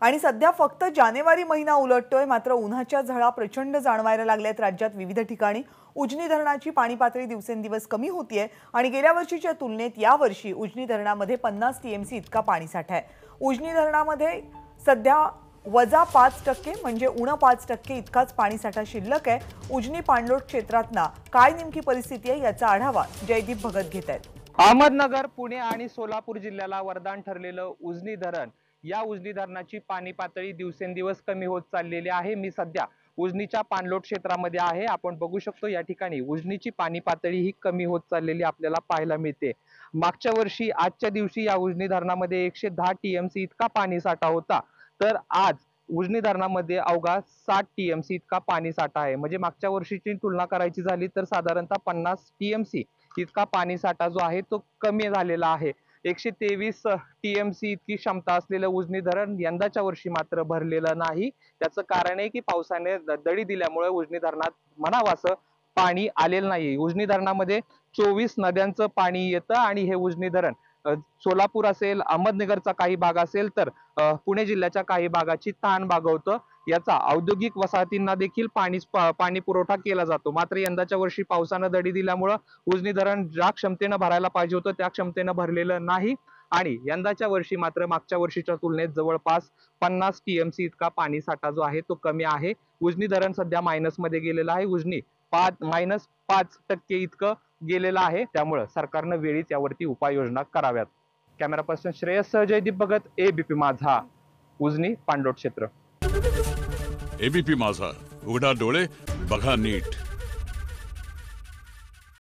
आणि सध्या फक्त जानेवारी महिना उलटतोय, मात्र उन्हाच्या झळा प्रचंड जाणवायला लागल्यात राज्यात विविध ठिकाणी। उजनी धरणाची पाणी पातळी दिवसेंदिवस कमी होतीये आणि गेल्या वर्षीच्या तुलनेत यावर्षी उजनी धरणामध्ये 50 टीएमसी इतका पाणीसाठा आहे। उजनी धरणामध्ये सध्या -5% म्हणजे उणे 5% इतकाच पाणीसाठा शिल्लक आहे। उजनी पाणलोट क्षेत्रातना काय नेमकी परिस्थिती आहे याचा आढावा जयदीप भगत घेतायत। अहमदनगर, पुणे आणि सोलापूर जिल्ह्याला वरदान ठरलेलं उजनी धरण, या उजनी धरणाची पाणी पातळी दिवसेंदिवस कमी होत चाललेली आहे। मी सध्या उजनीच्या पाणलोट क्षेत्रामध्ये आहे। आपण बघू शकतो या ठिकाणी उजनीची पाणी पातळी ही कमी होत चाललेली आपल्याला पाहायला मिळते। मागच्या वर्षी आजच्या दिवशी या उजनी धरणामध्ये 110 टीएमसी इतका पाणी साठा होता, तर आज उजनी धरणामध्ये अवघा 60 टीएमसी इतका पाणी साठा आहे। म्हणजे मागच्या वर्षीची तुलना करायची झाली तर साधारणतः 50 टीएमसी इतका पाणी साठा जो आहे तो कमी झालेला आहे। 123 टीएमसी इतकी क्षमता असलेलं उजनी धरण यंदाच्या वर्षी मात्र भरलेलं नाही। त्याचं कारण आहे की पावसाने दडी दिल्यामुळे उजनी धरणात म्हणावं असं पाणी आलेलं नाही। उजनी धरणामध्ये 24 नद्यांचं पाणी येतं आणि हे उजनी धरण सोलापूर असेल, अहमदनगरचा काही भाग असेल तर पुणे जिल्ह्याच्या काही भागाची ताण भागवतं। याचा औद्योगिक वसाहतींना देखील पाणी पुरवठा केला जातो। मात्र यंदाच्या वर्षी पावसानं दडी दिल्यामुळे उजनी धरण ज्या क्षमतेनं भरायला पाहिजे होतं त्या क्षमतेनं भरलेलं नाही आणि यंदाच्या वर्षी मात्र मागच्या वर्षीच्या तुलनेत जवळपास 50 टीएमसी इतका पाणी साठा जो आहे तो कमी आहे। उजनी धरण सध्या मायनस मध्ये गेलेलं आहे। उजनी -5% इतकं गेलेलं आहे। त्यामुळे सरकारनं वेळीच यावरती उपाययोजना कराव्यात। कॅमेरा पर्सन श्रेयस सह जयदीप भगत, एबीपी माझा, उजनी पाणलोट क्षेत्र। एबीपी माझा, उघडा डोळे बघा नीट।